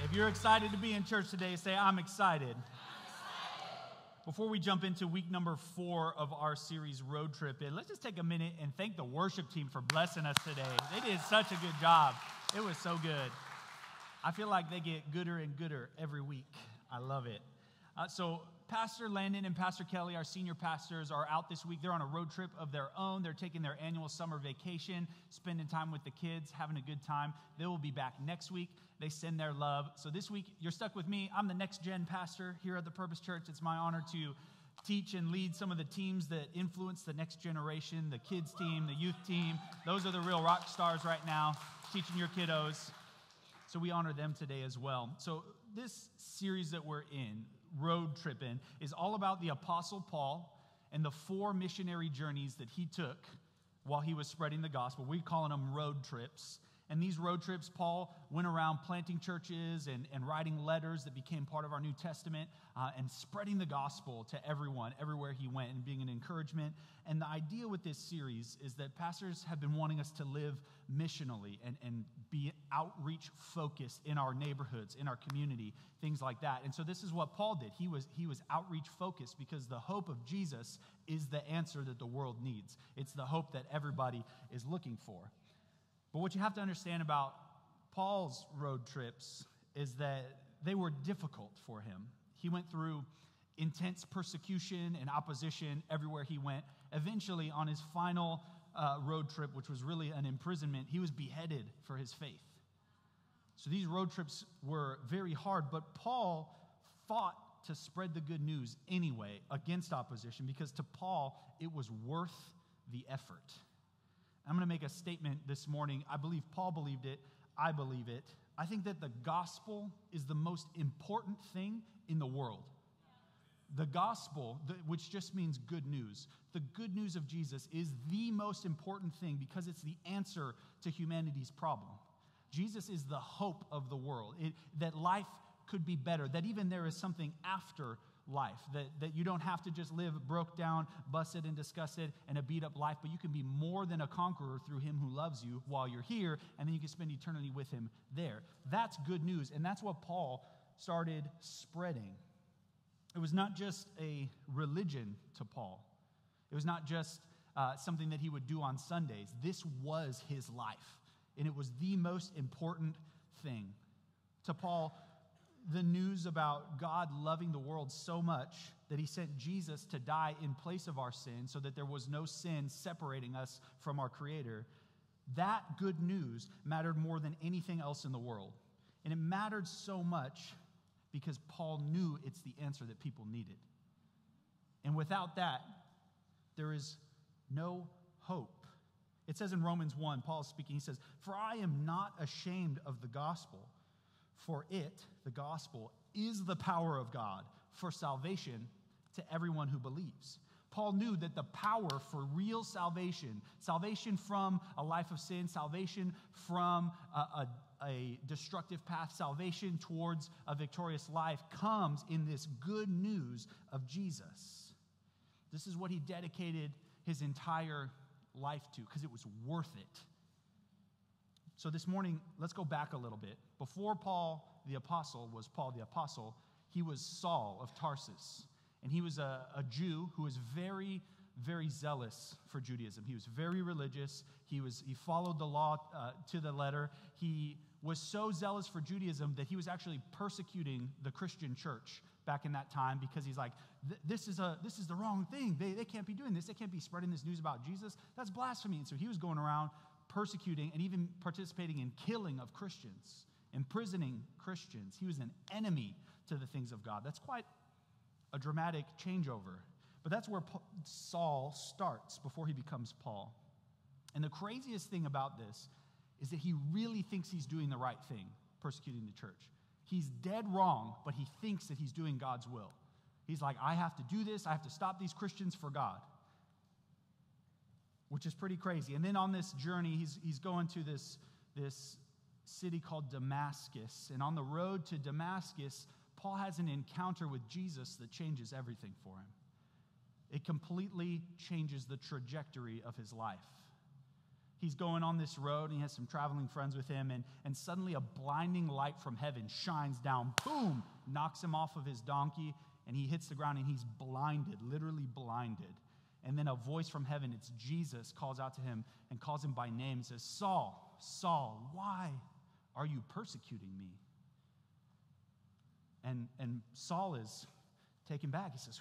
If you're excited to be in church today, say, I'm excited. Before we jump into week number 4 of our series, Roadtrippin, let's just take a minute and thank the worship team for blessing us today. They did such a good job. It was so good. I feel like they get gooder and gooder every week. I love it. So Pastor Landon and Pastor Kelly, our senior pastors, are out this week. They're on a road trip of their own. They're taking their annual summer vacation, spending time with the kids, having a good time. They will be back next week. They send their love. So this week, you're stuck with me. I'm the next gen pastor here at the Purpose Church. It's my honor to teach and lead some of the teams that influence the next generation, the kids team, the youth team. Those are the real rock stars right now, teaching your kiddos. So we honor them today as well. So this series that we're in, Roadtrippin, is all about the Apostle Paul and the 4 missionary journeys that he took while he was spreading the gospel. We're calling them road trips. And these road trips, Paul went around planting churches and writing letters that became part of our New Testament and spreading the gospel to everyone, everywhere he went, and being an encouragement. And the idea with this series is that pastors have been wanting us to live missionally and be outreach focused in our neighborhoods, in our community, things like that. And so this is what Paul did. He was outreach focused because the hope of Jesus is the answer that the world needs. It's the hope that everybody is looking for. But what you have to understand about Paul's road trips is that they were difficult for him. He went through intense persecution and opposition everywhere he went. Eventually, on his final road trip, which was really an imprisonment, he was beheaded for his faith. So these road trips were very hard, but Paul fought to spread the good news anyway against opposition because to Paul, it was worth the effort. I'm going to make a statement this morning. I believe Paul believed it. I believe it. I think that the gospel is the most important thing in the world. The gospel, which just means good news, the good news of Jesus is the most important thing because it's the answer to humanity's problem. Jesus is the hope of the world, that life could be better, that even there is something after life, that you don't have to just live broke down, busted and disgusted, and a beat up life, but you can be more than a conqueror through him who loves you while you're here, and then you can spend eternity with him there. That's good news, and that's what Paul started spreading. It was not just a religion to Paul. It was not just something that he would do on Sundays. This was his life, and it was the most important thing. To Paul, the news about God loving the world so much that he sent Jesus to die in place of our sin so that there was no sin separating us from our Creator, that good news mattered more than anything else in the world. And it mattered so much because Paul knew it's the answer that people needed. And without that, there is no hope. It says in Romans 1, Paul is speaking, he says, "For I am not ashamed of the gospel, for it," the gospel, "is the power of God for salvation to everyone who believes." Paul knew that the power for real salvation, salvation from a life of sin, salvation from a destructive path, salvation towards a victorious life comes in this good news of Jesus. This is what he dedicated his entire life to because it was worth it. So this morning, let's go back a little bit. Before Paul the Apostle was Paul the Apostle, he was Saul of Tarsus. And he was a Jew who was very, very zealous for Judaism. He was very religious. He followed the law to the letter. He was so zealous for Judaism that he was actually persecuting the Christian church back in that time because he's like, this is the wrong thing. They can't be doing this. They can't be spreading this news about Jesus. That's blasphemy. And so he was going around persecuting and even participating in killing of Christians, imprisoning Christians. He was an enemy to the things of God. That's quite a dramatic changeover. But that's where Saul starts before he becomes Paul. And the craziest thing about this is that he really thinks he's doing the right thing, persecuting the church. He's dead wrong, but he thinks that he's doing God's will. He's like, I have to do this. I have to stop these Christians for God, which is pretty crazy. And then on this journey, he's going to this city called Damascus. And on the road to Damascus, Paul has an encounter with Jesus that changes everything for him. It completely changes the trajectory of his life. He's going on this road, and he has some traveling friends with him, and suddenly a blinding light from heaven shines down, boom, knocks him off of his donkey, and he hits the ground, and he's blinded, literally blinded. And then a voice from heaven, it's Jesus, calls out to him and calls him by name and says, Saul, Saul, why are you persecuting me? And Saul is taken back. He says,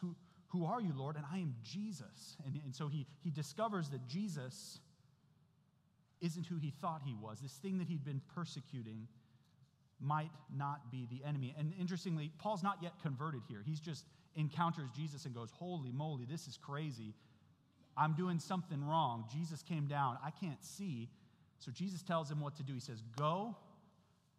Who are you, Lord? And I am Jesus. And so he discovers that Jesus isn't who he thought he was. This thing that he'd been persecuting might not be the enemy. And interestingly, Paul's not yet converted here. He's just encounters Jesus and goes, holy moly, this is crazy. I'm doing something wrong. Jesus came down. I can't see. So Jesus tells him what to do. He says, go.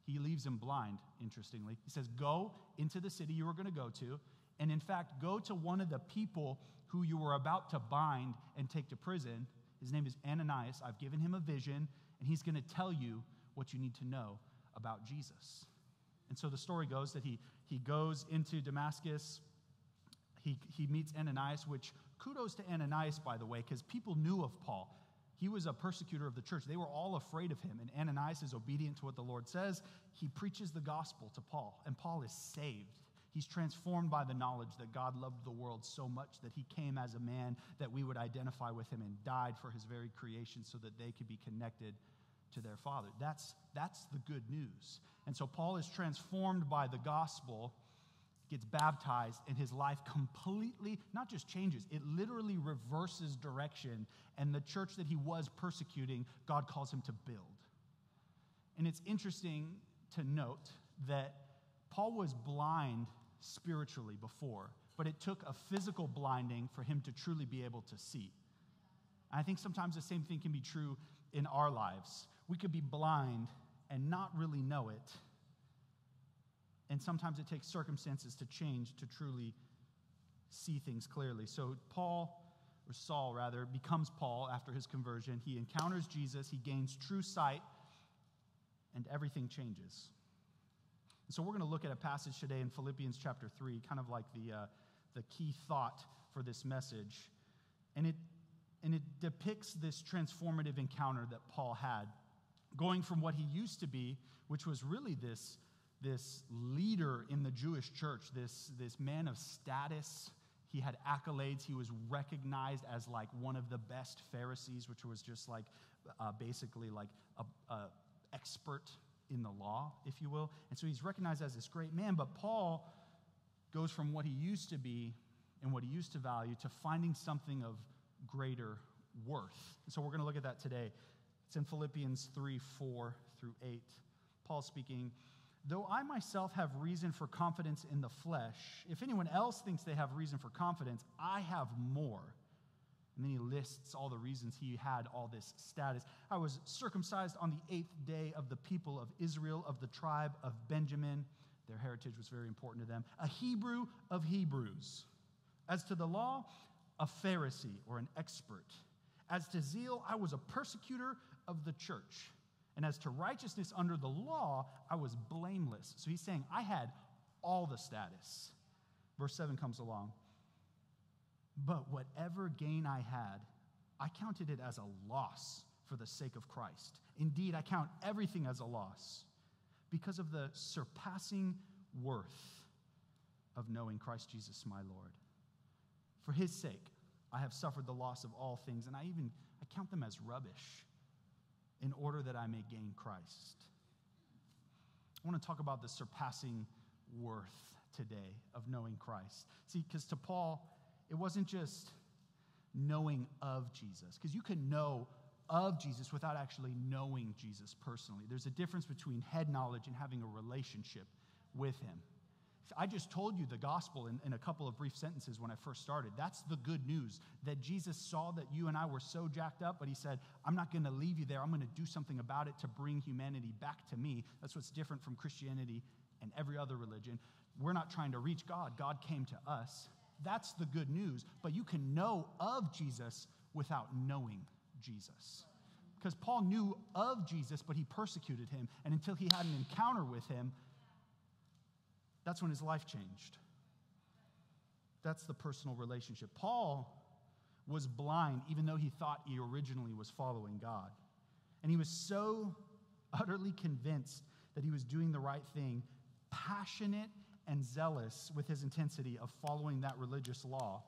He leaves him blind, interestingly. He says, go into the city you were going to go to. And in fact, go to one of the people who you were about to bind and take to prison. His name is Ananias. I've given him a vision, and he's going to tell you what you need to know about Jesus. And so the story goes that he goes into Damascus. He meets Ananias, which kudos to Ananias, by the way, because people knew of Paul. He was a persecutor of the church. They were all afraid of him. And Ananias is obedient to what the Lord says. He preaches the gospel to Paul, and Paul is saved. He's transformed by the knowledge that God loved the world so much that he came as a man that we would identify with him and died for his very creation so that they could be connected to their Father. That's the good news. And so Paul is transformed by the gospel, gets baptized, and his life completely, not just changes, it literally reverses direction. And the church that he was persecuting, God calls him to build. And it's interesting to note that Paul was blind spiritually before, but it took a physical blinding for him to truly be able to see. And I think sometimes the same thing can be true in our lives. We could be blind and not really know it. And sometimes it takes circumstances to change to truly see things clearly. So Saul becomes Paul after his conversion. He encounters Jesus, he gains true sight, and everything changes. And so we're going to look at a passage today in Philippians chapter 3, kind of like the key thought for this message. And it depicts this transformative encounter that Paul had, going from what he used to be, which was really this leader in the Jewish church, this man of status. He had accolades. He was recognized as like one of the best Pharisees, which was just like basically like a expert in the law, if you will. And so he's recognized as this great man. But Paul goes from what he used to be and what he used to value to finding something of greater worth. And so we're going to look at that today. It's in Philippians 3:4 through 8. Paul speaking, though I myself have reason for confidence in the flesh, if anyone else thinks they have reason for confidence, I have more. And then he lists all the reasons he had all this status. I was circumcised on the 8th day of the people of Israel, of the tribe of Benjamin. Their heritage was very important to them. A Hebrew of Hebrews. As to the law, a Pharisee or an expert. As to zeal, I was a persecutor of the church. And as to righteousness under the law, I was blameless. So he's saying, I had all the status. Verse 7 comes along. But whatever gain I had, I counted it as a loss for the sake of Christ. Indeed, I count everything as a loss because of the surpassing worth of knowing Christ Jesus my Lord. For his sake, I have suffered the loss of all things, and I count them as rubbish in order that I may gain Christ. I want to talk about the surpassing worth today of knowing Christ. See, because to Paul, it wasn't just knowing of Jesus, because you can know of Jesus without actually knowing Jesus personally. There's a difference between head knowledge and having a relationship with him. I just told you the gospel in a couple of brief sentences when I first started. That's the good news, that Jesus saw that you and I were so jacked up, but he said, I'm not going to leave you there. I'm going to do something about it to bring humanity back to me. That's what's different from Christianity and every other religion. We're not trying to reach God. God came to us. That's the good news. But you can know of Jesus without knowing Jesus. Because Paul knew of Jesus, but he persecuted him. And until he had an encounter with him, that's when his life changed. That's the personal relationship. Paul was blind even though he thought he originally was following God. And he was so utterly convinced that he was doing the right thing, passionate and zealous with his intensity of following that religious law.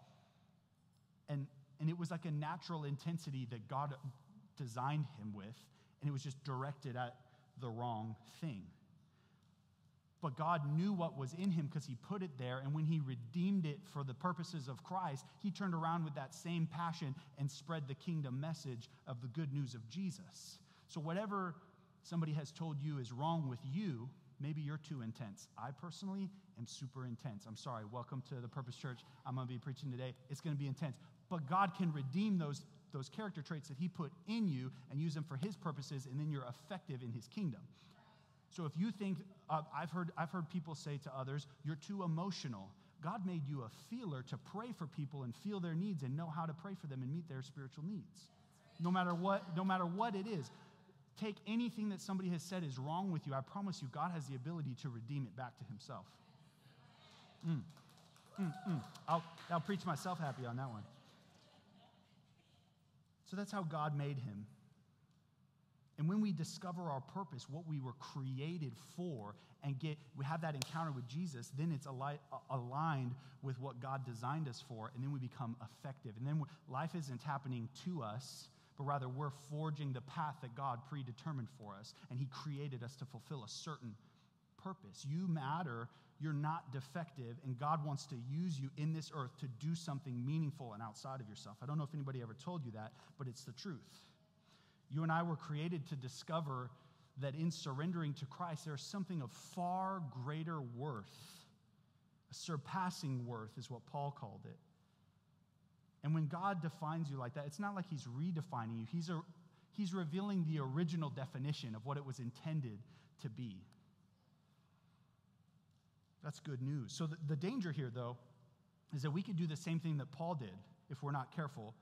And it was like a natural intensity that God designed him with, and it was just directed at the wrong thing. But God knew what was in him because he put it there, and when he redeemed it for the purposes of Christ, he turned around with that same passion and spread the kingdom message of the good news of Jesus. So whatever somebody has told you is wrong with you, maybe you're too intense. I personally am super intense. I'm sorry. Welcome to the Purpose Church. I'm going to be preaching today. It's going to be intense. But God can redeem those character traits that he put in you and use them for his purposes, and then you're effective in his kingdom. So if you think, I've heard people say to others, you're too emotional. God made you a feeler to pray for people and feel their needs and know how to pray for them and meet their spiritual needs. No matter what it is. Take anything that somebody has said is wrong with you. I promise you, God has the ability to redeem it back to himself. I'll preach myself happy on that one. So that's how God made him. And when we discover our purpose, what we were created for, and we have that encounter with Jesus, then it's aligned with what God designed us for, and then we become effective. And then life isn't happening to us, but rather we're forging the path that God predetermined for us, and he created us to fulfill a certain purpose. You matter. You're not defective, and God wants to use you in this earth to do something meaningful and outside of yourself. I don't know if anybody ever told you that, but it's the truth. You and I were created to discover that in surrendering to Christ, there's something of far greater worth. A surpassing worth is what Paul called it. And when God defines you like that, it's not like he's redefining you. He's revealing the original definition of what it was intended to be. That's good news. So the danger here, though, is that we could do the same thing that Paul did if we're not careful.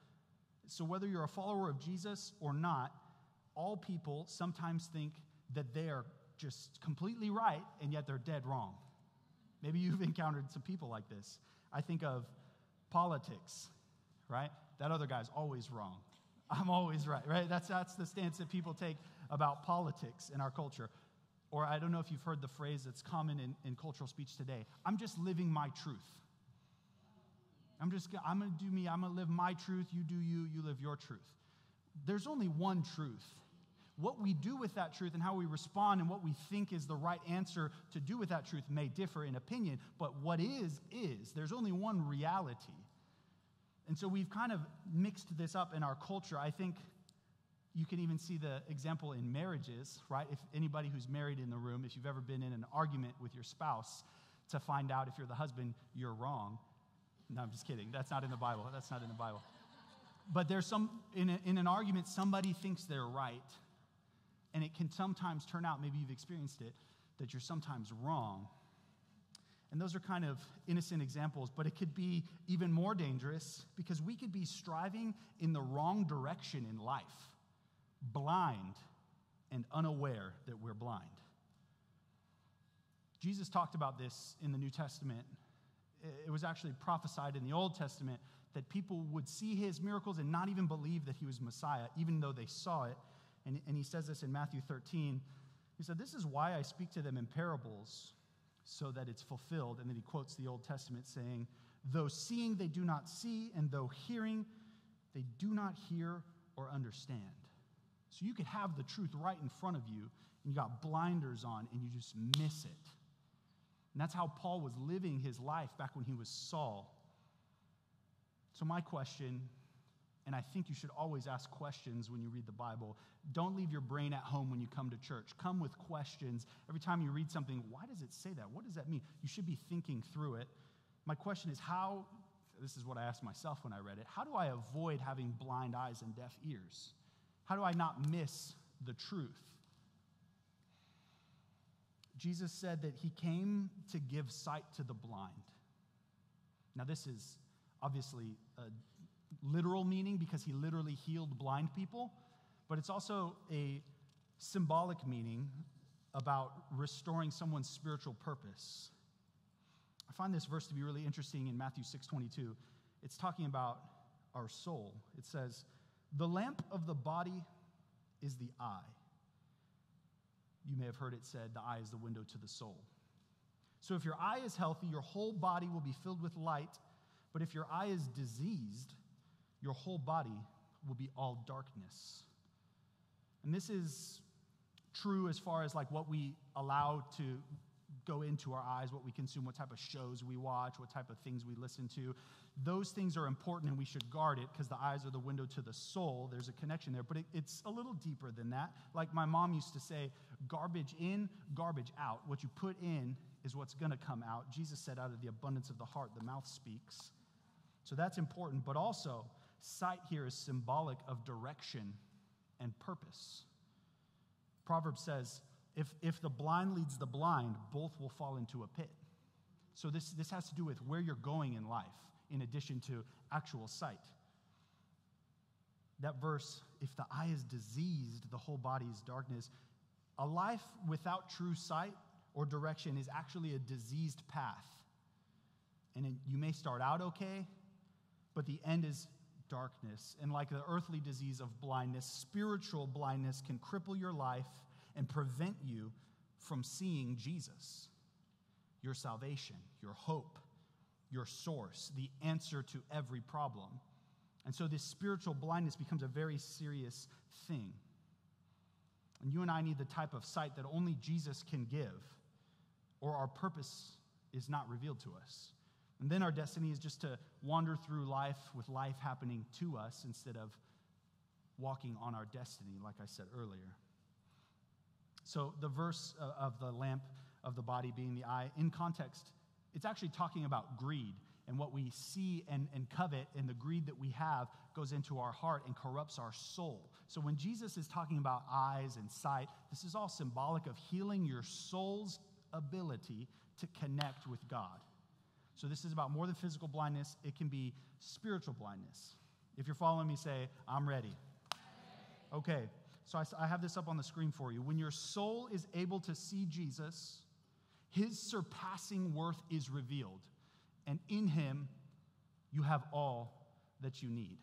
So whether you're a follower of Jesus or not, all people sometimes think that they are just completely right, and yet they're dead wrong. Maybe you've encountered some people like this. I think of politics, right? That other guy's always wrong. I'm always right? That's the stance that people take about politics in our culture. Or I don't know if you've heard the phrase that's common in cultural speech today. I'm just living my truth. I'm going to do me. I'm going to live my truth. You do you. You live your truth. There's only one truth. What we do with that truth and how we respond and what we think is the right answer to do with that truth may differ in opinion, but what is. There's only one reality. And so we've kind of mixed this up in our culture. I think you can even see the example in marriages, right? If anybody who's married in the room, if you've ever been in an argument with your spouse to find out if you're the husband, you're wrong. No, I'm just kidding. That's not in the Bible. But there's in an argument, somebody thinks they're right. And it can sometimes turn out, maybe you've experienced it, that you're sometimes wrong. And those are kind of innocent examples, but it could be even more dangerous because we could be striving in the wrong direction in life, blind and unaware that we're blind. Jesus talked about this in the New Testament. It was actually prophesied in the Old Testament that people would see his miracles and not even believe that he was Messiah, even though they saw it. And he says this in Matthew 13. He said, "This is why I speak to them in parables, so that it's fulfilled." And then he quotes the Old Testament saying, "Though seeing they do not see, and though hearing they do not hear or understand." So you could have the truth right in front of you, and you got blinders on, and you just miss it. And that's how Paul was living his life back when he was Saul. So my question, and I think you should always ask questions when you read the Bible. Don't leave your brain at home when you come to church. Come with questions. Every time you read something, why does it say that? What does that mean? You should be thinking through it. My question is this is what I asked myself when I read it, how do I avoid having blind eyes and deaf ears? How do I not miss the truth? Jesus said that he came to give sight to the blind. Now, this is obviously a literal meaning because he literally healed blind people, but it's also a symbolic meaning about restoring someone's spiritual purpose. I find this verse to be really interesting in Matthew 6:22. It's talking about our soul. It says, "The lamp of the body is the eye. You may have heard it said, the eye is the window to the soul. So if your eye is healthy, your whole body will be filled with light. But if your eye is diseased, your whole body will be all darkness. And this is true as far as like what we allow to go into our eyes, what we consume, what type of shows we watch, what type of things we listen to. Those things are important and we should guard it because the eyes are the window to the soul. There's a connection there, but it's a little deeper than that. Like my mom used to say, garbage in, garbage out. What you put in is what's going to come out. Jesus said, out of the abundance of the heart, the mouth speaks. So that's important, but also sight here is symbolic of direction and purpose. Proverbs says, if the blind leads the blind, both will fall into a pit. So this has to do with where you're going in life, in addition to actual sight. That verse, if the eye is diseased, the whole body is darkness. A life without true sight or direction is actually a diseased path. And you may start out okay, but the end is darkness. And like the earthly disease of blindness, spiritual blindness can cripple your life and prevent you from seeing Jesus, your salvation, your hope, your source, the answer to every problem. And so this spiritual blindness becomes a very serious thing. And you and I need the type of sight that only Jesus can give, or our purpose is not revealed to us. And then our destiny is just to wander through life with life happening to us instead of walking on our destiny, like I said earlier. So the verse of the lamp of the body being the eye, in context, it's actually talking about greed and what we see and covet, and the greed that we have goes into our heart and corrupts our soul. So when Jesus is talking about eyes and sight, this is all symbolic of healing your soul's ability to connect with God. So this is about more than physical blindness. It can be spiritual blindness. If you're following me, say, I'm ready. Okay. So I have this up on the screen for you. When your soul is able to see Jesus, his surpassing worth is revealed. And in him, you have all that you need.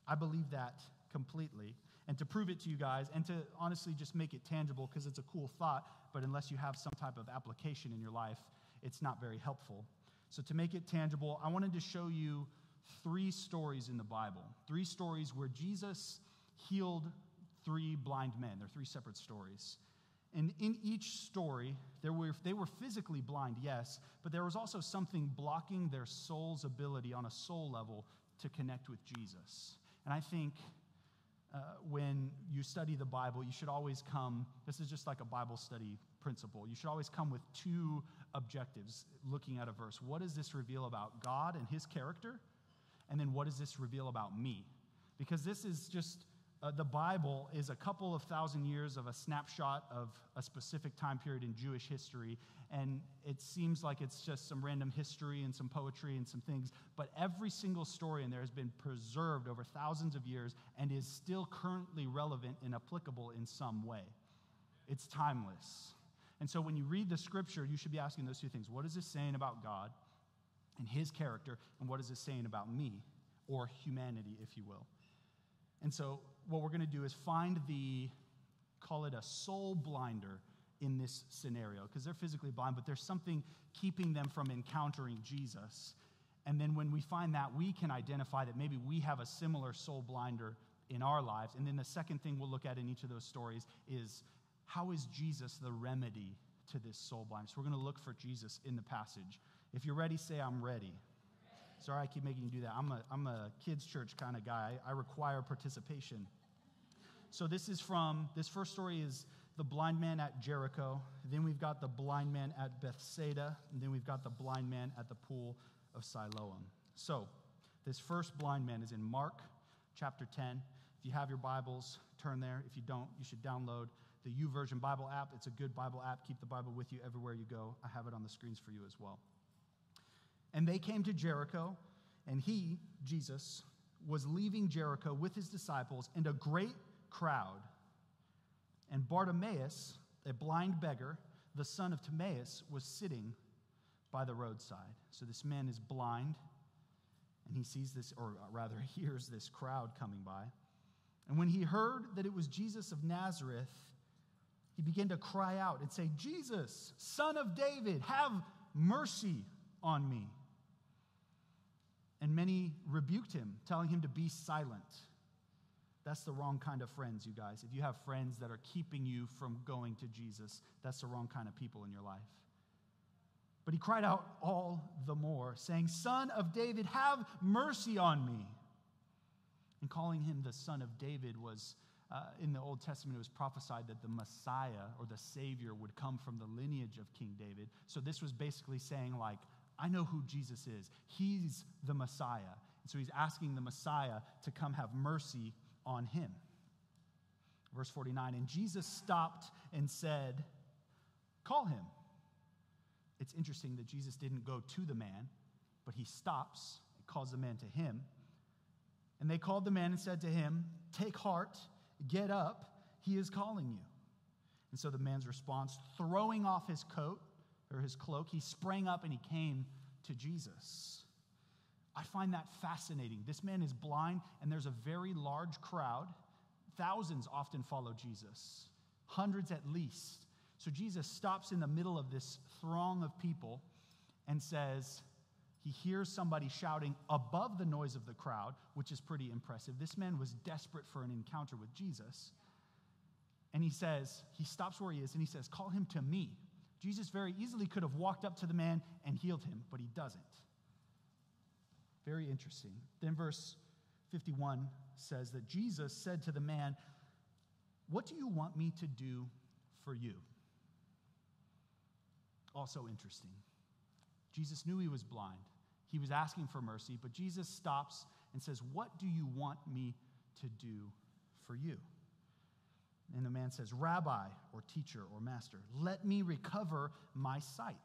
I believe that completely. And to prove it to you guys, and to honestly just make it tangible, because it's a cool thought, but unless you have some type of application in your life, it's not very helpful. So to make it tangible, I wanted to show you 3 stories in the Bible. 3 stories where Jesus healed 3 blind men. They're 3 separate stories. And in each story, they were physically blind, yes, but there was also something blocking their soul's ability on a soul level to connect with Jesus. And I think when you study the Bible, you should always come, this is just like a Bible study principle, you should always come with 2 objectives looking at a verse. What does this reveal about God and his character? And then what does this reveal about me? Because this is just the Bible is a couple of thousand years of a snapshot of a specific time period in Jewish history, and it seems like it's just some random history and some poetry and some things, but every single story in there has been preserved over thousands of years and is still currently relevant and applicable in some way. It's timeless. And so when you read the scripture, you should be asking those 2 things. What is this saying about God and his character, and what is this saying about me, or humanity, if you will? And so what we're going to do is find call it a soul blinder in this scenario, because they're physically blind, but there's something keeping them from encountering Jesus. And then when we find that, we can identify that maybe we have a similar soul blinder in our lives. And then the second thing we'll look at in each of those stories is, how is Jesus the remedy to this soul blindness? We're going to look for Jesus in the passage. If you're ready, say, I'm ready. Sorry, I keep making you do that. I'm a kids' church kind of guy. I require participation. So this first story is the blind man at Jericho. Then we've got the blind man at Bethsaida. And then we've got the blind man at the pool of Siloam. So this first blind man is in Mark chapter 10. If you have your Bibles, turn there. If you don't, you should download the YouVersion Bible app. It's a good Bible app. Keep the Bible with you everywhere you go. I have it on the screens for you as well. And they came to Jericho, and he, Jesus, was leaving Jericho with his disciples and a great crowd. And Bartimaeus, a blind beggar, the son of Timaeus, was sitting by the roadside. So this man is blind, and he sees this, or rather hears this crowd coming by. And when he heard that it was Jesus of Nazareth, he began to cry out and say, "Jesus, Son of David, have mercy on me." And many rebuked him, telling him to be silent. That's the wrong kind of friends, you guys. If you have friends that are keeping you from going to Jesus, that's the wrong kind of people in your life. But he cried out all the more, saying, "Son of David, have mercy on me." And calling him the Son of David was, in the Old Testament, it was prophesied that the Messiah or the Savior would come from the lineage of King David. So this was basically saying, like, I know who Jesus is. He's the Messiah. And so he's asking the Messiah to come have mercy on him. Verse 49, and Jesus stopped and said, "Call him." It's interesting that Jesus didn't go to the man, but he stops and calls the man to him. And they called the man and said to him, "Take heart, get up, he is calling you." And so the man's response, throwing off his coat or his cloak, he sprang up and he came to Jesus. I find that fascinating. This man is blind, and there's a very large crowd. Thousands often follow Jesus, hundreds at least. So Jesus stops in the middle of this throng of people and says, he hears somebody shouting above the noise of the crowd, which is pretty impressive. This man was desperate for an encounter with Jesus. And he stops where he is, and he says, "Call him to me." Jesus very easily could have walked up to the man and healed him, but he doesn't. Very interesting. Then verse 51 says that Jesus said to the man, "What do you want me to do for you?" Also interesting. Jesus knew he was blind. He was asking for mercy, but Jesus stops and says, "What do you want me to do for you?" And the man says, "Rabbi," or teacher, or master, "let me recover my sight."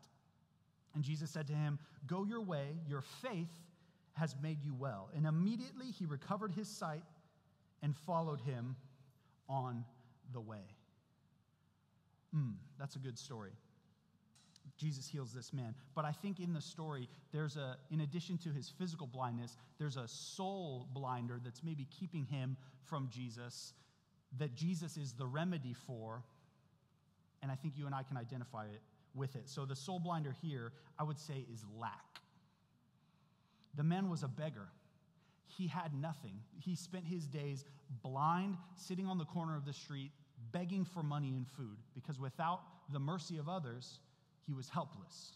And Jesus said to him, "Go your way, your faith has made you well." And immediately he recovered his sight and followed him on the way. That's a good story. Jesus heals this man. But I think in the story, in addition to his physical blindness, there's a soul blinder that's maybe keeping him from Jesus, that Jesus is the remedy for, and I think you and I can identify it with it. So the soul blinder here, I would say, is lack. The man was a beggar. He had nothing. He spent his days blind, sitting on the corner of the street, begging for money and food, because without the mercy of others, he was helpless.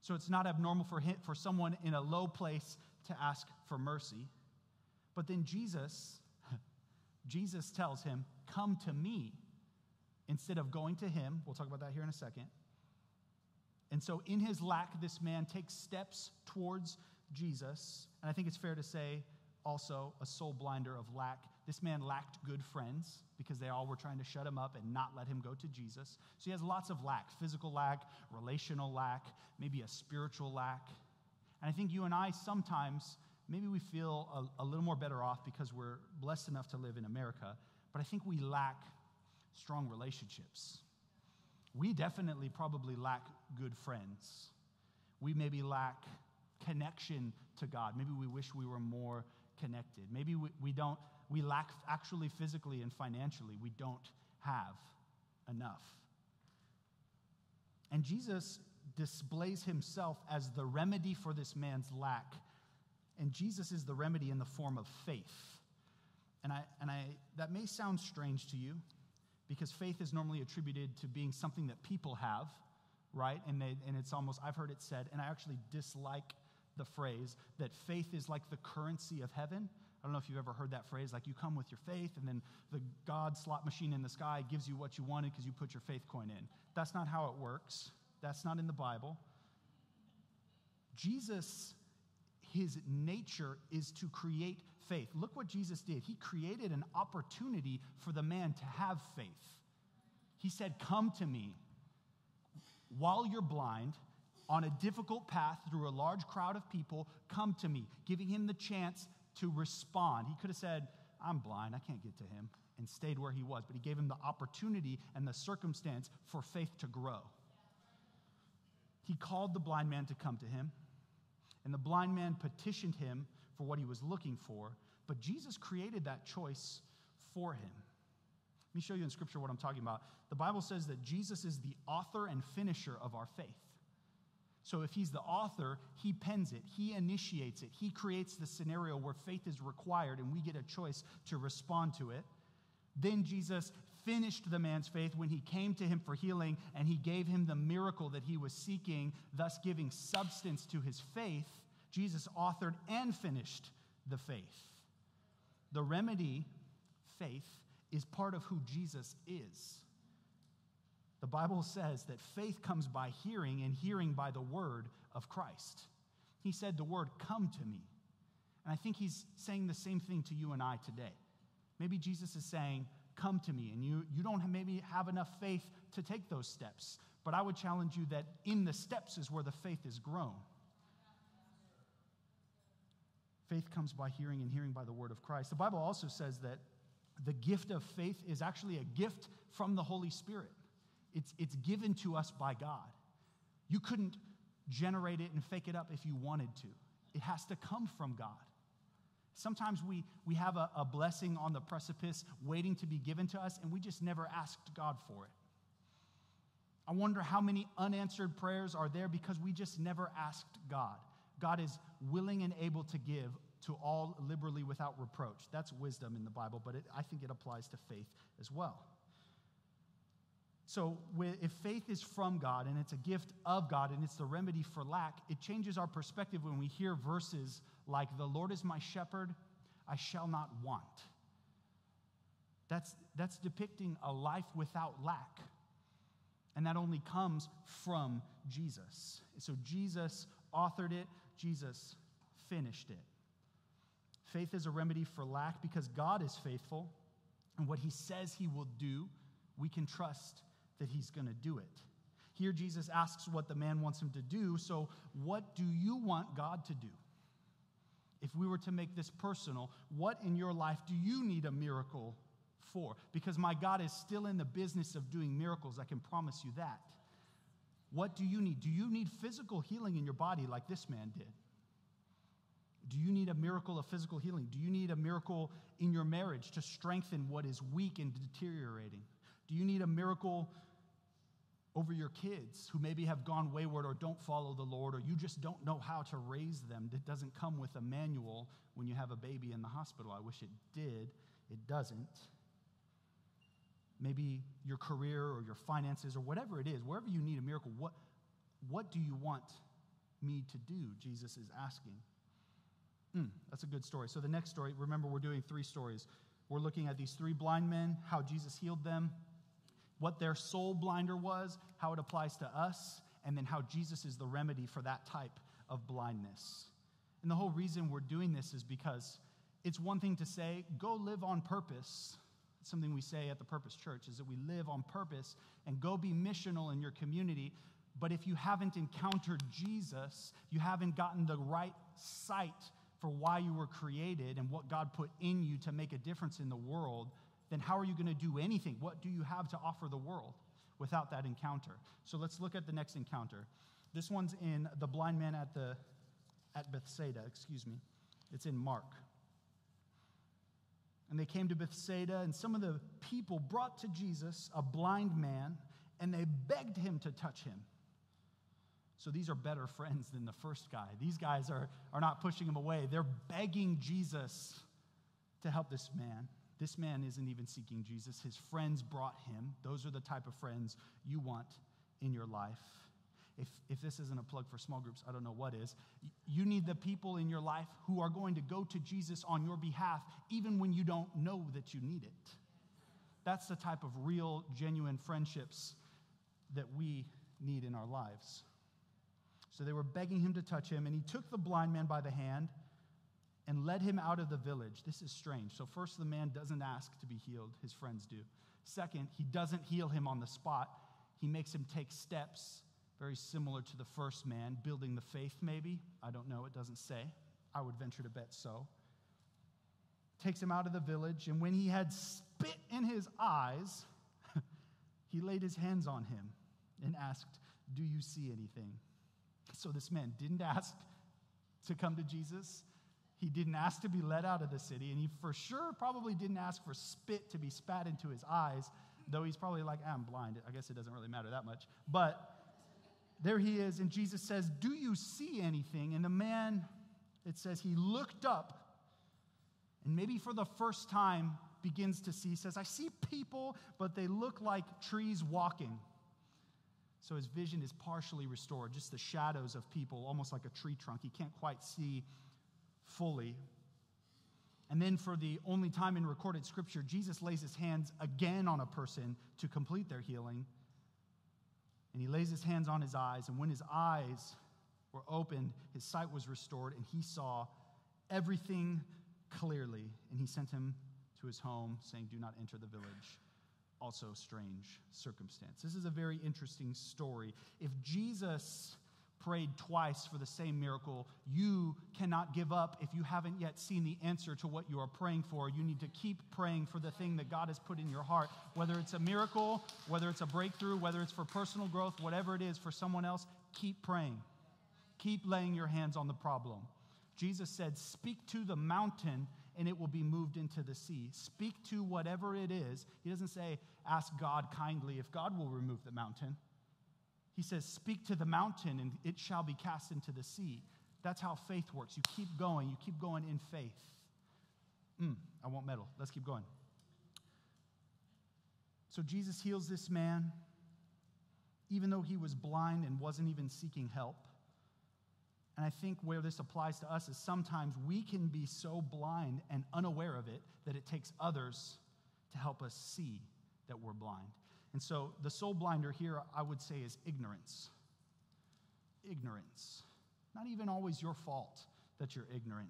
So it's not abnormal for someone in a low place to ask for mercy. But then Jesus tells him, "Come to me," instead of going to him. We'll talk about that here in a second. And so in his lack, this man takes steps towards Jesus. And I think it's fair to say also a soul blinder of lack. This man lacked good friends because they all were trying to shut him up and not let him go to Jesus. So he has lots of lack: physical lack, relational lack, maybe a spiritual lack. And I think you and I sometimes, maybe we feel a little more better off because we're blessed enough to live in America, but I think we lack strong relationships. We definitely probably lack good friends. We maybe lack connection to God. Maybe we wish we were more connected. Maybe we lack actually physically and financially. We don't have enough. And Jesus displays himself as the remedy for this man's lack. And Jesus is the remedy in the form of faith. And that may sound strange to you, because faith is normally attributed to being something that people have, right? And it's almost, I've heard it said, and I actually dislike the phrase, that faith is like the currency of heaven. I don't know if you've ever heard that phrase, like you come with your faith, and then the God slot machine in the sky gives you what you wanted because you put your faith coin in. That's not how it works. That's not in the Bible. Jesus, his nature is to create faith. Look what Jesus did. He created an opportunity for the man to have faith. He said, "Come to me while you're blind, on a difficult path through a large crowd of people. Come to me," giving him the chance to respond. He could have said, "I'm blind, I can't get to him," and stayed where he was. But he gave him the opportunity and the circumstance for faith to grow. He called the blind man to come to him, and the blind man petitioned him for what he was looking for. But Jesus created that choice for him. Let me show you in Scripture what I'm talking about. The Bible says that Jesus is the author and finisher of our faith. So if he's the author, he pens it, he initiates it, he creates the scenario where faith is required and we get a choice to respond to it. Then Jesus finished the man's faith when he came to him for healing, and he gave him the miracle that he was seeking, thus giving substance to his faith. Jesus authored and finished the faith. The remedy, faith, is part of who Jesus is. The Bible says that faith comes by hearing, and hearing by the word of Christ. He said the word, "Come to me." And I think he's saying the same thing to you and I today. Maybe Jesus is saying, "Come to me," and you don't maybe have enough faith to take those steps. But I would challenge you that in the steps is where the faith is grown. Faith comes by hearing, and hearing by the word of Christ. The Bible also says that the gift of faith is actually a gift from the Holy Spirit. It's given to us by God. You couldn't generate it and fake it up if you wanted to. It has to come from God. Sometimes we have a blessing on the precipice waiting to be given to us, and we just never asked God for it. I wonder how many unanswered prayers are there because we just never asked God. God is willing and able to give to all liberally without reproach. That's wisdom in the Bible, but I think it applies to faith as well. So if faith is from God and it's a gift of God and it's the remedy for lack, it changes our perspective when we hear verses like, "The Lord is my shepherd, I shall not want." That's depicting a life without lack. And that only comes from Jesus. So Jesus authored it, Jesus finished it. Faith is a remedy for lack because God is faithful, and what he says he will do, we can trust that he's going to do it. Here Jesus asks what the man wants him to do, so what do you want God to do? If we were to make this personal, what in your life do you need a miracle for? Because my God is still in the business of doing miracles, I can promise you that. What do you need? Do you need physical healing in your body like this man did? Do you need a miracle of physical healing? Do you need a miracle in your marriage to strengthen what is weak and deteriorating? Do you need a miracle over your kids who maybe have gone wayward or don't follow the Lord, or you just don't know how to raise them? It doesn't come with a manual when you have a baby in the hospital. I wish it did. It doesn't. Maybe your career or your finances or whatever it is, wherever you need a miracle, what do you want me to do? Jesus is asking. That's a good story. So the next story, remember we're doing 3 stories. We're looking at these 3 blind men, how Jesus healed them, what their soul blinder was, how it applies to us, and then how Jesus is the remedy for that type of blindness. And the whole reason we're doing this is because it's one thing to say, go live on purpose. It's something we say at the Purpose Church, is that we live on purpose and go be missional in your community. But if you haven't encountered Jesus, you haven't gotten the right sight for why you were created and what God put in you to make a difference in the world, then how are you going to do anything? What do you have to offer the world without that encounter? So let's look at the next encounter. This one's in the blind man at Bethsaida, It's in Mark. And they came to Bethsaida, and some of the people brought to Jesus a blind man, and they begged him to touch him. So these are better friends than the first guy. These guys are not pushing him away. They're begging Jesus to help this man. This man isn't even seeking Jesus. His friends brought him. Those are the type of friends you want in your life. If this isn't a plug for small groups, I don't know what is. You need the people in your life who are going to go to Jesus on your behalf, even when you don't know that you need it. That's the type of real, genuine friendships that we need in our lives. So they were begging him to touch him, and he took the blind man by the hand and led him out of the village. This is strange. So first, the man doesn't ask to be healed. His friends do. Second, he doesn't heal him on the spot. He makes him take steps very similar to the first man, building the faith maybe. I don't know. It doesn't say. I would venture to bet so. Takes him out of the village, and when he had spit in his eyes, he laid his hands on him and asked, "Do you see anything?" So this man didn't ask to come to Jesus, He didn't ask to be let out of the city, and he for sure probably didn't ask for spit to be spat into his eyes, though he's probably like, I'm blind. I guess it doesn't really matter that much. But there he is, and Jesus says, do you see anything? And the man, it says, he looked up, and maybe for the first time begins to see, says, I see people, but they look like trees walking. So his vision is partially restored, just the shadows of people, almost like a tree trunk. He can't quite see fully. And then for the only time in recorded scripture, Jesus lays his hands again on a person to complete their healing. And he lays his hands on his eyes, and when his eyes were opened, his sight was restored, and he saw everything clearly. And he sent him to his home, saying, do not enter the village. Also strange circumstance. This is a very interesting story. If Jesus prayed twice for the same miracle, you cannot give up if you haven't yet seen the answer to what you are praying for. You need to keep praying for the thing that God has put in your heart, whether it's a miracle, whether it's a breakthrough, whether it's for personal growth, whatever it is for someone else, keep praying. Keep laying your hands on the problem. Jesus said, speak to the mountain and it will be moved into the sea. Speak to whatever it is. He doesn't say, ask God kindly if God will remove the mountain. He says, speak to the mountain and it shall be cast into the sea. That's how faith works. You keep going in faith. I won't meddle. Let's keep going. So Jesus heals this man, even though he was blind and wasn't even seeking help. And I think where this applies to us is sometimes we can be so blind and unaware of it that it takes others to help us see that we're blind. And so the soul blinder here, I would say, is ignorance. Ignorance. Not even always your fault that you're ignorant.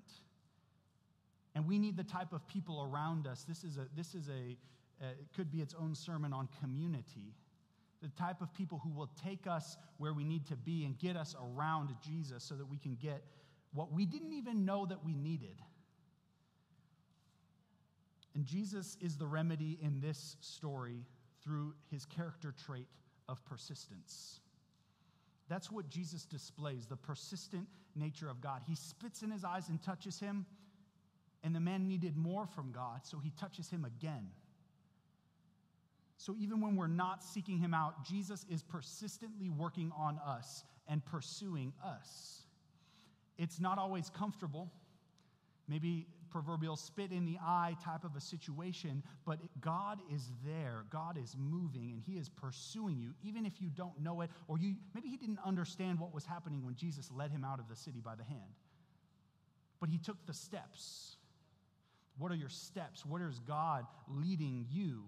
And we need the type of people around us. It could be its own sermon on community. The type of people who will take us where we need to be and get us around Jesus so that we can get what we didn't even know that we needed. And Jesus is the remedy in this story through his character trait of persistence. That's what Jesus displays, the persistent nature of God. He spits in his eyes and touches him, and the man needed more from God, so he touches him again. So even when we're not seeking him out, Jesus is persistently working on us and pursuing us. It's not always comfortable, maybe proverbial spit in the eye type of a situation, but God is there. God is moving, and he is pursuing you, even if you don't know it, or maybe he didn't understand what was happening when Jesus led him out of the city by the hand. But he took the steps. What are your steps? Where is God leading you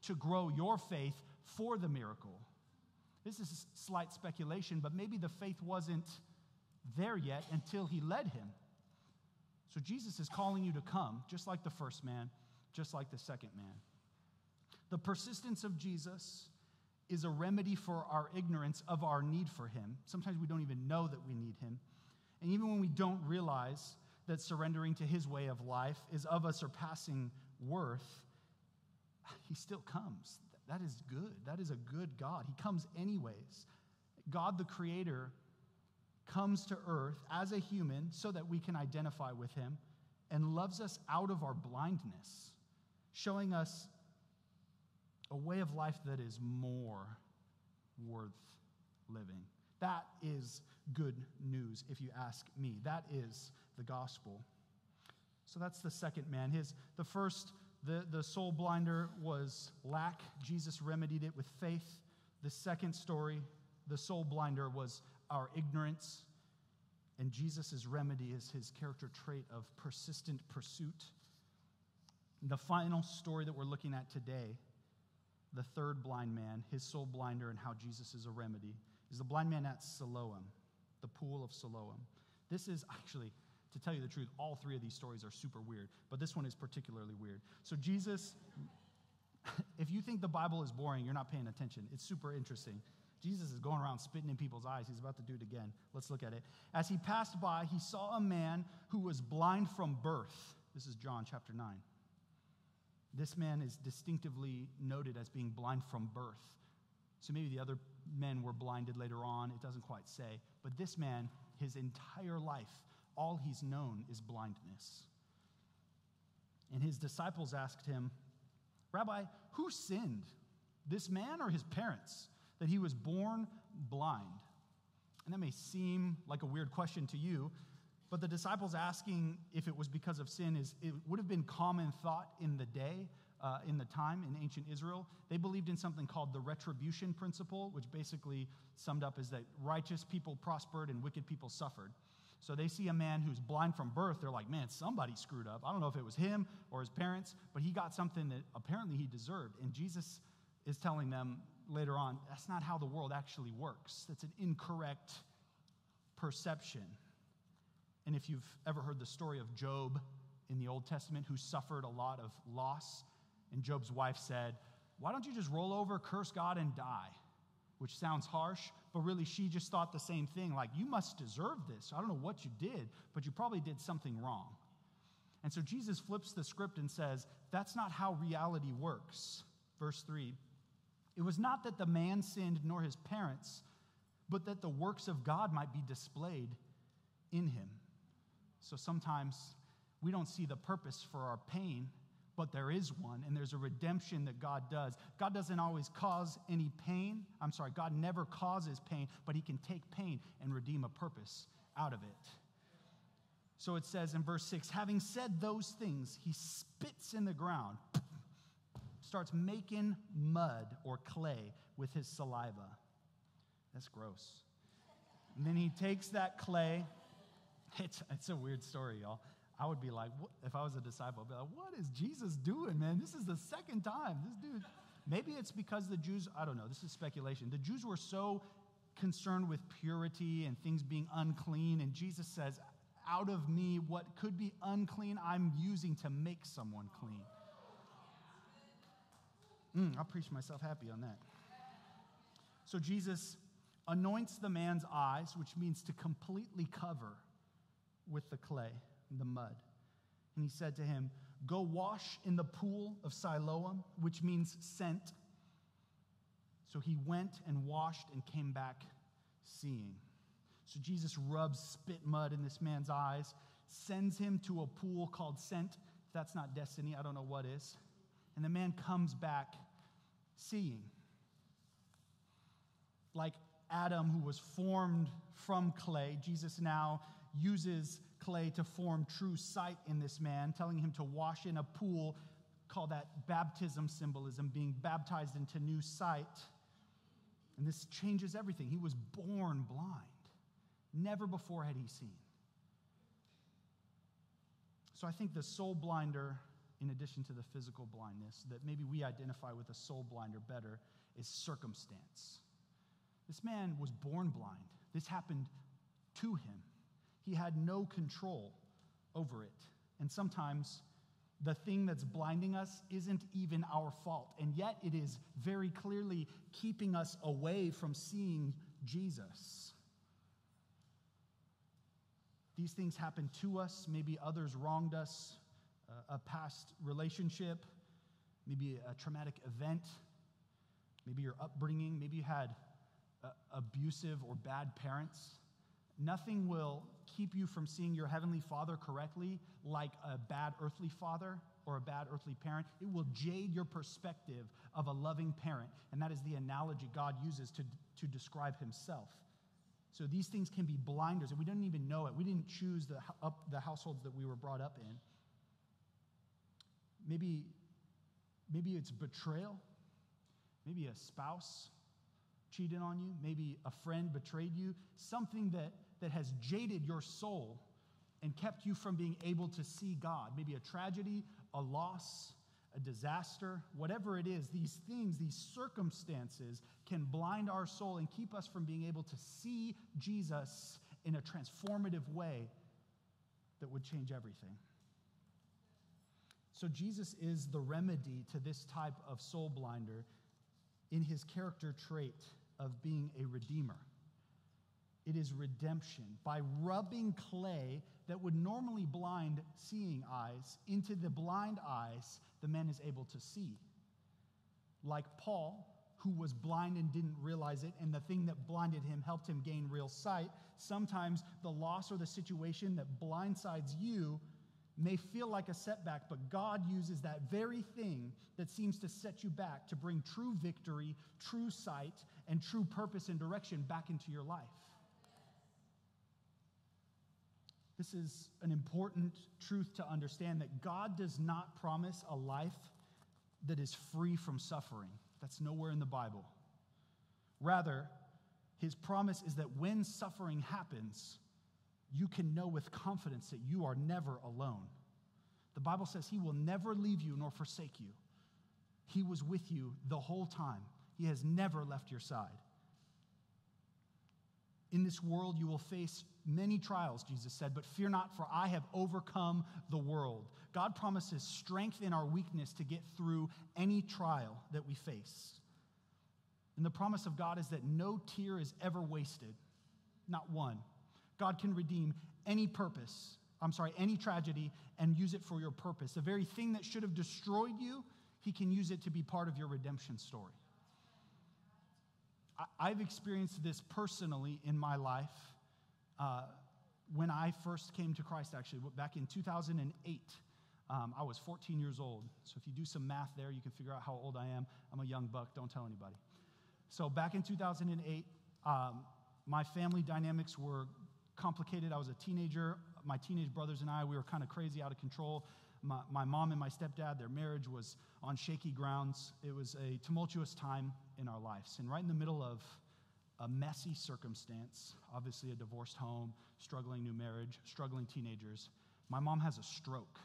to grow your faith for the miracle? This is slight speculation, but maybe the faith wasn't there yet until he led him. So Jesus is calling you to come, just like the first man, just like the second man. The persistence of Jesus is a remedy for our ignorance of our need for him. Sometimes we don't even know that we need him. And even when we don't realize that surrendering to his way of life is of a surpassing worth, he still comes. That is good. That is a good God. He comes anyways. God the Creator comes to earth as a human so that we can identify with him and loves us out of our blindness, showing us a way of life that is more worth living. That is good news, if you ask me. That is the gospel. So that's the second man. The first, the soul blinder was lack. Jesus remedied it with faith. The second story, the soul blinder was our ignorance, and Jesus' remedy is his character trait of persistent pursuit. The final story that we're looking at today, the third blind man, his soul blinder, and how Jesus is a remedy, is the blind man at Siloam, the pool of Siloam. This is actually, to tell you the truth, all three of these stories are super weird, but this one is particularly weird. So Jesus, if you think the Bible is boring, you're not paying attention. It's super interesting. Jesus is going around spitting in people's eyes. He's about to do it again. Let's look at it. As he passed by, he saw a man who was blind from birth. This is John chapter 9. This man is distinctively noted as being blind from birth. So maybe the other men were blinded later on. It doesn't quite say. But this man, his entire life, all he's known is blindness. And his disciples asked him, Rabbi, who sinned, this man or his parents, that he was born blind? And that may seem like a weird question to you, but the disciples asking if it was because of sin it would have been common thought in the day, in the time in ancient Israel. They believed in something called the retribution principle, which basically summed up is that righteous people prospered and wicked people suffered. So they see a man who's blind from birth. They're like, man, somebody screwed up. I don't know if it was him or his parents, but he got something that apparently he deserved. And Jesus is telling them later on, that's not how the world actually works. That's an incorrect perception. And if you've ever heard the story of Job in the Old Testament, who suffered a lot of loss, and Job's wife said, why don't you just roll over, curse God, and die? Which sounds harsh, but really she just thought the same thing. Like, you must deserve this. I don't know what you did, but you probably did something wrong. And so Jesus flips the script and says, that's not how reality works. Verse 3, it was not that the man sinned nor his parents, but that the works of God might be displayed in him. So sometimes we don't see the purpose for our pain, but there is one, and there's a redemption that God does. God doesn't always cause any pain. God never causes pain, but he can take pain and redeem a purpose out of it. So it says in verse 6, having said those things, he spits in the ground, starts making mud or clay with his saliva. That's gross. And then he takes that clay. It's a weird story, y'all. I would be like, if I was a disciple, I'd be like, what is Jesus doing, man? This is the second time. This dude, maybe it's because the Jews, I don't know, this is speculation. The Jews were so concerned with purity and things being unclean, and Jesus says, out of me, what could be unclean, I'm using to make someone clean. I'll preach myself happy on that. So Jesus anoints the man's eyes, which means to completely cover with the clay, the mud. And he said to him, go wash in the pool of Siloam, which means sent. So he went and washed and came back seeing. So Jesus rubs spit mud in this man's eyes, sends him to a pool called Sent. If that's not destiny, I don't know what is. And the man comes back seeing. Like Adam, who was formed from clay, Jesus now uses clay to form true sight in this man, telling him to wash in a pool, call that baptism symbolism, being baptized into new sight. And this changes everything. He was born blind. Never before had he seen. So I think the soul blinder, in addition to the physical blindness, that maybe we identify with a soul blinder better, is circumstance. This man was born blind. This happened to him. He had no control over it. And sometimes the thing that's blinding us isn't even our fault, and yet it is very clearly keeping us away from seeing Jesus. These things happen to us. Maybe others wronged us, a past relationship, maybe a traumatic event, maybe your upbringing, maybe you had abusive or bad parents. Nothing will keep you from seeing your heavenly Father correctly like a bad earthly father or a bad earthly parent. It will jade your perspective of a loving parent, and that is the analogy God uses to describe himself. So these things can be blinders, and we don't even know it. We didn't choose the households that we were brought up in. Maybe it's betrayal. Maybe a spouse cheated on you. Maybe a friend betrayed you. Something that has jaded your soul and kept you from being able to see God. Maybe a tragedy, a loss, a disaster, whatever it is, these things, these circumstances can blind our soul and keep us from being able to see Jesus in a transformative way that would change everything. So Jesus is the remedy to this type of soul blinder in his character trait of being a redeemer. It is redemption. By rubbing clay that would normally blind seeing eyes into the blind eyes, the man is able to see. Like Paul, who was blind and didn't realize it, and the thing that blinded him helped him gain real sight. Sometimes the loss or the situation that blindsides you may feel like a setback, but God uses that very thing that seems to set you back to bring true victory, true sight, and true purpose and direction back into your life. This is an important truth to understand, that God does not promise a life that is free from suffering. That's nowhere in the Bible. Rather, his promise is that when suffering happens, you can know with confidence that you are never alone. The Bible says he will never leave you nor forsake you. He was with you the whole time. He has never left your side. In this world you will face many trials, Jesus said, but fear not, for I have overcome the world. God promises strength in our weakness to get through any trial that we face. And the promise of God is that no tear is ever wasted, not one. God can redeem any tragedy and use it for your purpose. The very thing that should have destroyed you, he can use it to be part of your redemption story. I've experienced this personally in my life when I first came to Christ, actually, back in 2008. I was 14 years old. So if you do some math there, you can figure out how old I am. I'm a young buck. Don't tell anybody. So back in 2008, my family dynamics were complicated. I was a teenager. My teenage brothers and I, we were kind of crazy, out of control. My mom and my stepdad, their marriage was on shaky grounds. It was a tumultuous time in our lives. And right in the middle of a messy circumstance, obviously a divorced home, struggling new marriage, struggling teenagers, my mom has a stroke,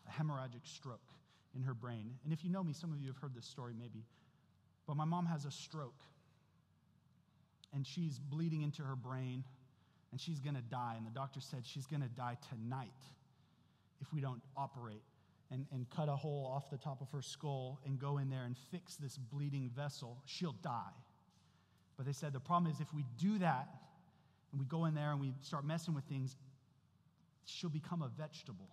a hemorrhagic stroke in her brain. And if you know me, some of you have heard this story maybe, but my mom has a stroke, and she's bleeding into her brain, and she's going to die. And the doctor said she's going to die tonight if we don't operate and cut a hole off the top of her skull and go in there and fix this bleeding vessel. She'll die. But they said the problem is if we do that and we go in there and we start messing with things, she'll become a vegetable.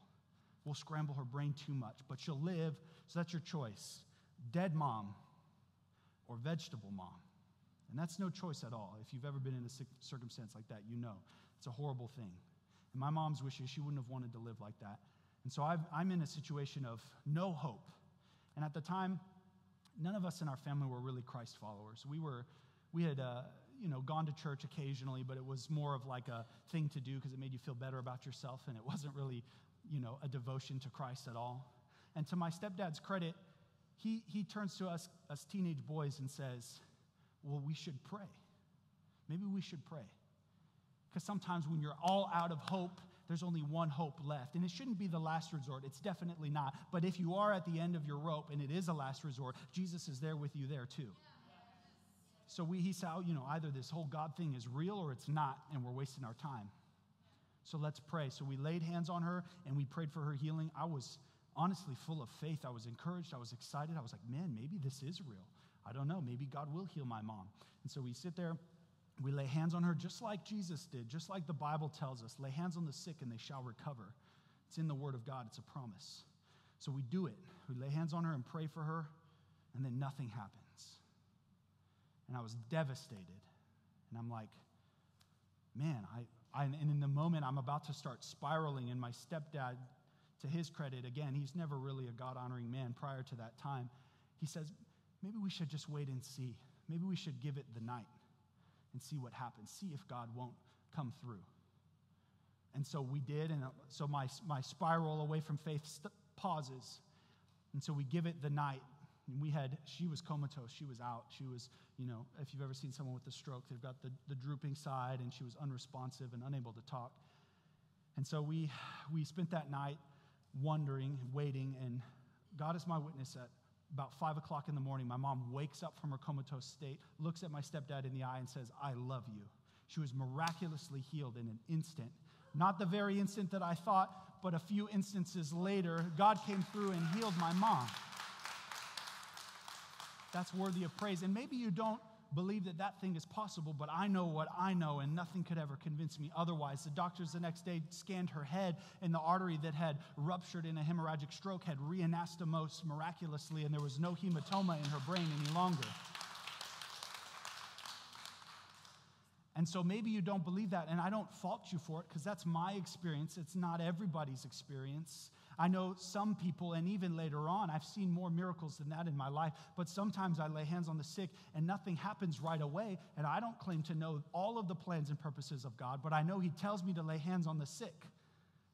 We'll scramble her brain too much, but she'll live. So that's your choice: dead mom or vegetable mom. And that's no choice at all. If you've ever been in a circumstance like that, you know it's a horrible thing. And my mom's wishes, she wouldn't have wanted to live like that. And so I'm in a situation of no hope. And at the time, none of us in our family were really Christ followers. We had gone to church occasionally, but it was more of like a thing to do because it made you feel better about yourself, and it wasn't really, a devotion to Christ at all. And to my stepdad's credit, he turns to us as teenage boys and says, well, we should pray. Maybe we should pray. Because sometimes when you're all out of hope, there's only one hope left. And it shouldn't be the last resort. It's definitely not. But if you are at the end of your rope and it is a last resort, Jesus is there with you there too. So he said, either this whole God thing is real or it's not, and we're wasting our time. So let's pray. So we laid hands on her and we prayed for her healing. I was honestly full of faith. I was encouraged. I was excited. I was like, man, maybe this is real. I don't know. Maybe God will heal my mom. And so we sit there. We lay hands on her just like Jesus did, just like the Bible tells us. Lay hands on the sick and they shall recover. It's in the Word of God. It's a promise. So we do it. We lay hands on her and pray for her, and then nothing happens. And I was devastated. And I'm like, man, and in the moment I'm about to start spiraling, and my stepdad, to his credit, again, he's never really a God-honoring man prior to that time. He says, maybe we should just wait and see. Maybe we should give it the night and see what happens. See if God won't come through. And so we did, and so my spiral away from faith pauses. And so we give it the night. And she was comatose. She was out. She was, if you've ever seen someone with a stroke, they've got the drooping side, and she was unresponsive and unable to talk. And so we spent that night wondering, waiting, and God is my witness. At about 5 o'clock in the morning, my mom wakes up from her comatose state, looks at my stepdad in the eye, and says, I love you. She was miraculously healed in an instant. Not the very instant that I thought, but a few instances later, God came through and healed my mom. That's worthy of praise. And maybe you don't believe that thing is possible, but I know what I know, and nothing could ever convince me otherwise. The doctors the next day scanned her head, and the artery that had ruptured in a hemorrhagic stroke had reanastomosed miraculously, and there was no hematoma in her brain any longer. And so maybe you don't believe that, and I don't fault you for it because that's my experience. It's not everybody's experience. I know some people, and even later on, I've seen more miracles than that in my life, but sometimes I lay hands on the sick and nothing happens right away, and I don't claim to know all of the plans and purposes of God, but I know He tells me to lay hands on the sick,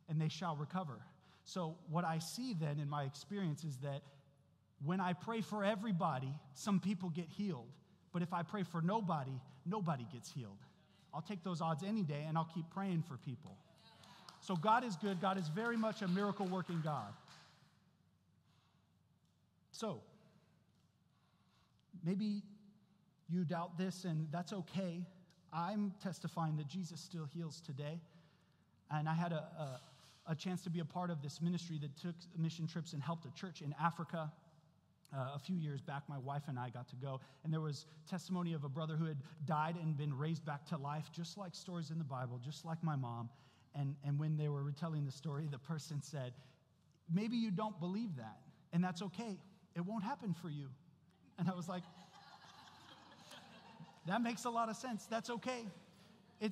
and they shall recover. So what I see then in my experience is that when I pray for everybody, some people get healed, but if I pray for nobody, nobody gets healed. I'll take those odds any day, and I'll keep praying for people. So God is good. God is very much a miracle-working God. So, maybe you doubt this, and that's okay. I'm testifying that Jesus still heals today. And I had a chance to be a part of this ministry that took mission trips and helped a church in Africa. A few years back, my wife and I got to go, and there was testimony of a brother who had died and been raised back to life, just like stories in the Bible, just like my mom. And when they were retelling the story, the person said, maybe you don't believe that, and that's okay. It won't happen for you. And I was like, that makes a lot of sense. That's okay.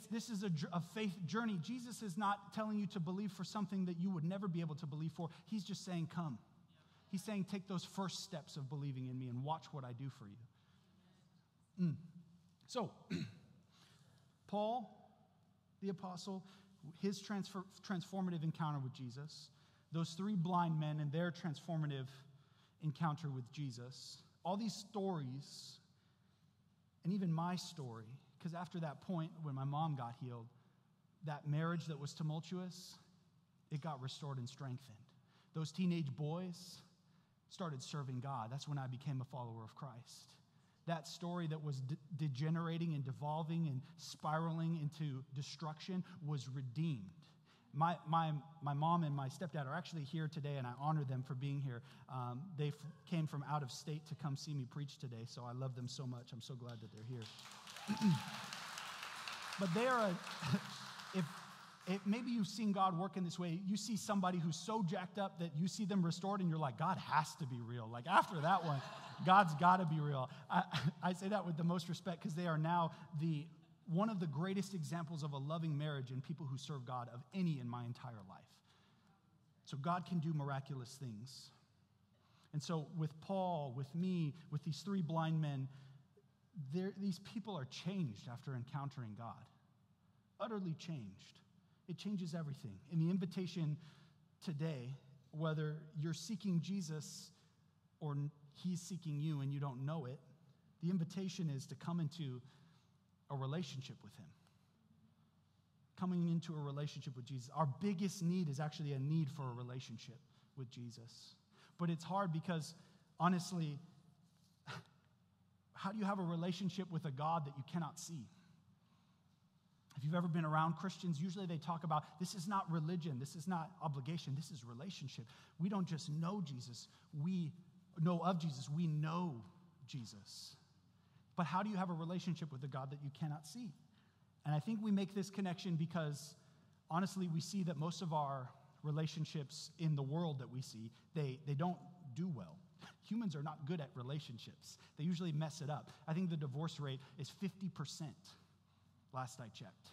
This is a faith journey. Jesus is not telling you to believe for something that you would never be able to believe for. He's just saying, come. He's saying, take those first steps of believing in me and watch what I do for you. So, Paul, the apostle, his transformative encounter with Jesus, those three blind men and their transformative encounter with Jesus, all these stories, and even my story, because after that point, when my mom got healed, that marriage that was tumultuous, it got restored and strengthened. Those teenage boys started serving God. That's when I became a follower of Christ. That story that was degenerating and devolving and spiraling into destruction was redeemed. My mom and my stepdad are actually here today, and I honor them for being here. They came from out of state to come see me preach today, so I love them so much. I'm so glad that they're here. But they are maybe you've seen God work in this way. You see somebody who's so jacked up that you see them restored, and you're like, God has to be real. Like after that one, God's got to be real. I say that with the most respect because they are now one of the greatest examples of a loving marriage and people who serve God of any in my entire life. So God can do miraculous things. And so with Paul, with me, with these three blind men, these people are changed after encountering God. Utterly changed. It changes everything. And the invitation today, whether you're seeking Jesus or He's seeking you and you don't know it, the invitation is to come into a relationship with Him. Coming into a relationship with Jesus. Our biggest need is actually a need for a relationship with Jesus. But it's hard because, honestly, how do you have a relationship with a God that you cannot see? If you've ever been around Christians, usually they talk about this is not religion, this is not obligation, this is relationship. We don't just know Jesus, we know of Jesus, we know Jesus. But how do you have a relationship with a God that you cannot see? And I think we make this connection because, honestly, we see that most of our relationships in the world that we see, they don't do well. Humans are not good at relationships. They usually mess it up. I think the divorce rate is 50%, last I checked.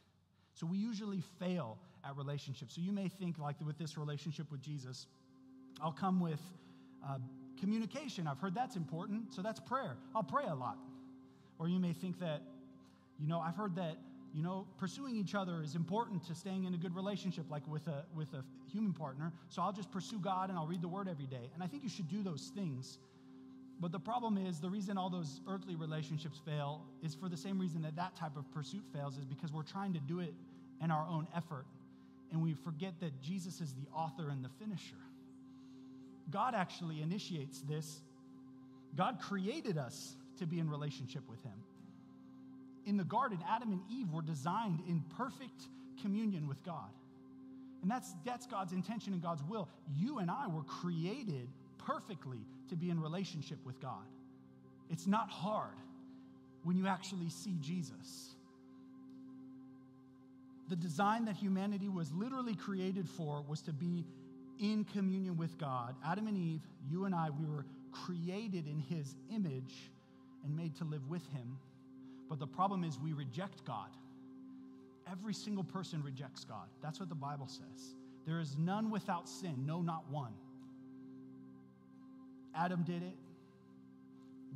So we usually fail at relationships. So you may think, like with this relationship with Jesus, I'll come with communication. I've heard that's important, so that's prayer. I'll pray a lot. Or you may think that, I've heard that, pursuing each other is important to staying in a good relationship, like with a human partner. So I'll just pursue God and I'll read the Word every day. And I think you should do those things. But the problem is, the reason all those earthly relationships fail is for the same reason that type of pursuit fails, is because we're trying to do it in our own effort. And we forget that Jesus is the author and the finisher. God actually initiates this. God created us to be in relationship with Him. In the garden, Adam and Eve were designed in perfect communion with God. And that's God's intention and God's will. You and I were created perfectly to be in relationship with God. It's not hard when you actually see Jesus. The design that humanity was literally created for was to be in communion with God. Adam and Eve, you and I, we were created in His image and made to live with Him. But the problem is we reject God. Every single person rejects God. That's what the Bible says. There is none without sin, no, not one. Adam did it.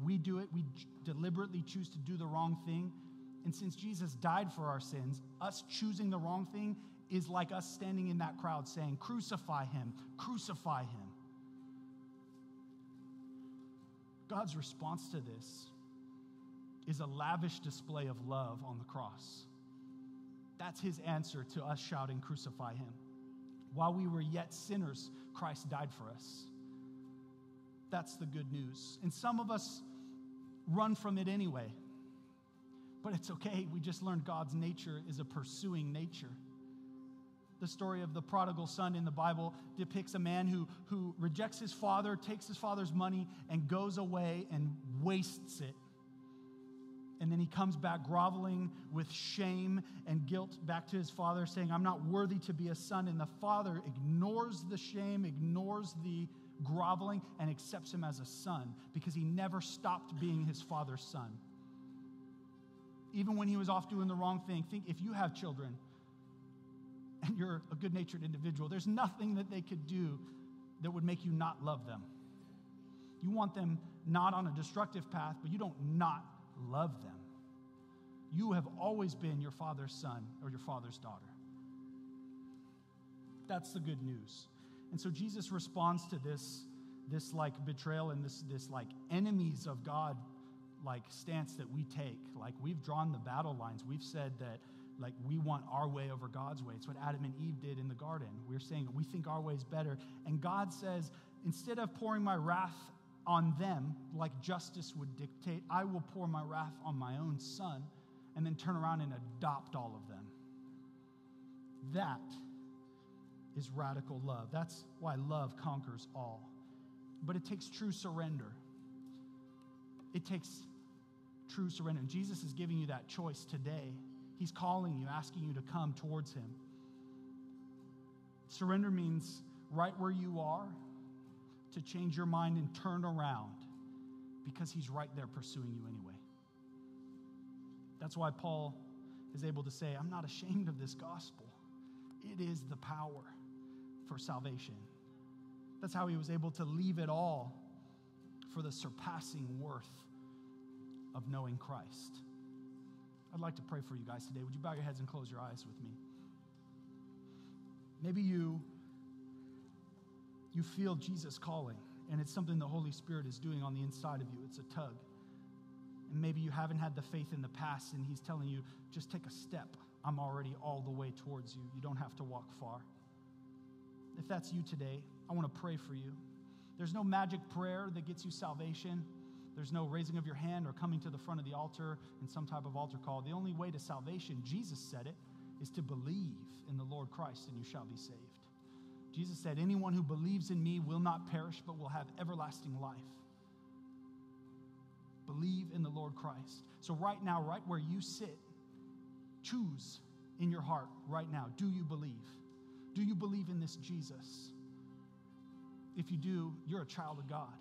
We do it. We deliberately choose to do the wrong thing. And since Jesus died for our sins, us choosing the wrong thing is like us standing in that crowd saying, crucify him, crucify him. God's response to this is a lavish display of love on the cross. That's his answer to us shouting, crucify him. While we were yet sinners, Christ died for us. That's the good news. And some of us run from it anyway. But it's okay. We just learned God's nature is a pursuing nature. The story of the prodigal son in the Bible depicts a man who rejects his father, takes his father's money, and goes away and wastes it. And then he comes back groveling with shame and guilt back to his father, saying, I'm not worthy to be a son. And the father ignores the shame, ignores the groveling, and accepts him as a son because he never stopped being his father's son. Even when he was off doing the wrong thing, think if you have children and you're a good-natured individual, there's nothing that they could do that would make you not love them. You want them not on a destructive path, but you don't not love them. You have always been your father's son or your father's daughter. That's the good news. And so Jesus responds to this like betrayal and this like enemies of God like stance that we take. Like we've drawn the battle lines. We've said that like we want our way over God's way. It's what Adam and Eve did in the garden. We're saying we think our way is better. And God says, instead of pouring my wrath on them like justice would dictate, I will pour my wrath on my own son and then turn around and adopt all of them. That is radical love. That's why love conquers all. But it takes true surrender. It takes true surrender. And Jesus is giving you that choice today. He's calling you, asking you to come towards him. Surrender means right where you are, to change your mind and turn around because he's right there pursuing you anyway. That's why Paul is able to say, I'm not ashamed of this gospel. It is the power for salvation. That's how he was able to leave it all for the surpassing worth of knowing Christ. I'd like to pray for you guys today. Would you bow your heads and close your eyes with me? Maybe you feel Jesus calling, and it's something the Holy Spirit is doing on the inside of you. It's a tug. And maybe you haven't had the faith in the past, and he's telling you, just take a step. I'm already all the way towards you. You don't have to walk far. If that's you today, I want to pray for you. There's no magic prayer that gets you salvation. There's no raising of your hand or coming to the front of the altar in some type of altar call. The only way to salvation, Jesus said it, is to believe in the Lord Christ, and you shall be saved. Jesus said, anyone who believes in me will not perish, but will have everlasting life. Believe in the Lord Christ. So right now, right where you sit, choose in your heart right now, do you believe? Do you believe in this Jesus? If you do, you're a child of God.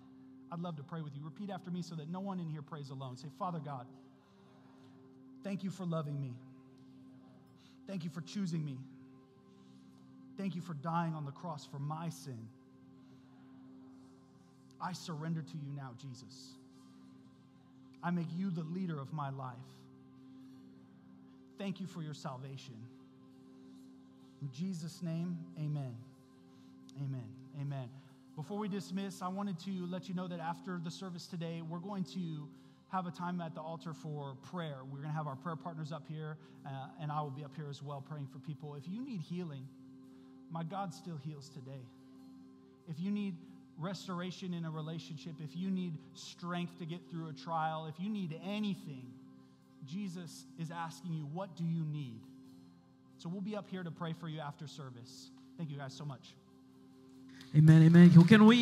I'd love to pray with you. Repeat after me so that no one in here prays alone. Say, Father God, thank you for loving me. Thank you for choosing me. Thank you for dying on the cross for my sin. I surrender to you now, Jesus. I make you the leader of my life. Thank you for your salvation. In Jesus' name, amen. Amen. Amen. Before we dismiss, I wanted to let you know that after the service today, we're going to have a time at the altar for prayer. We're going to have our prayer partners up here, and I will be up here as well praying for people. If you need healing, my God still heals today. If you need restoration in a relationship, if you need strength to get through a trial, if you need anything, Jesus is asking you, what do you need? So we'll be up here to pray for you after service. Thank you guys so much. Amen, amen. Can we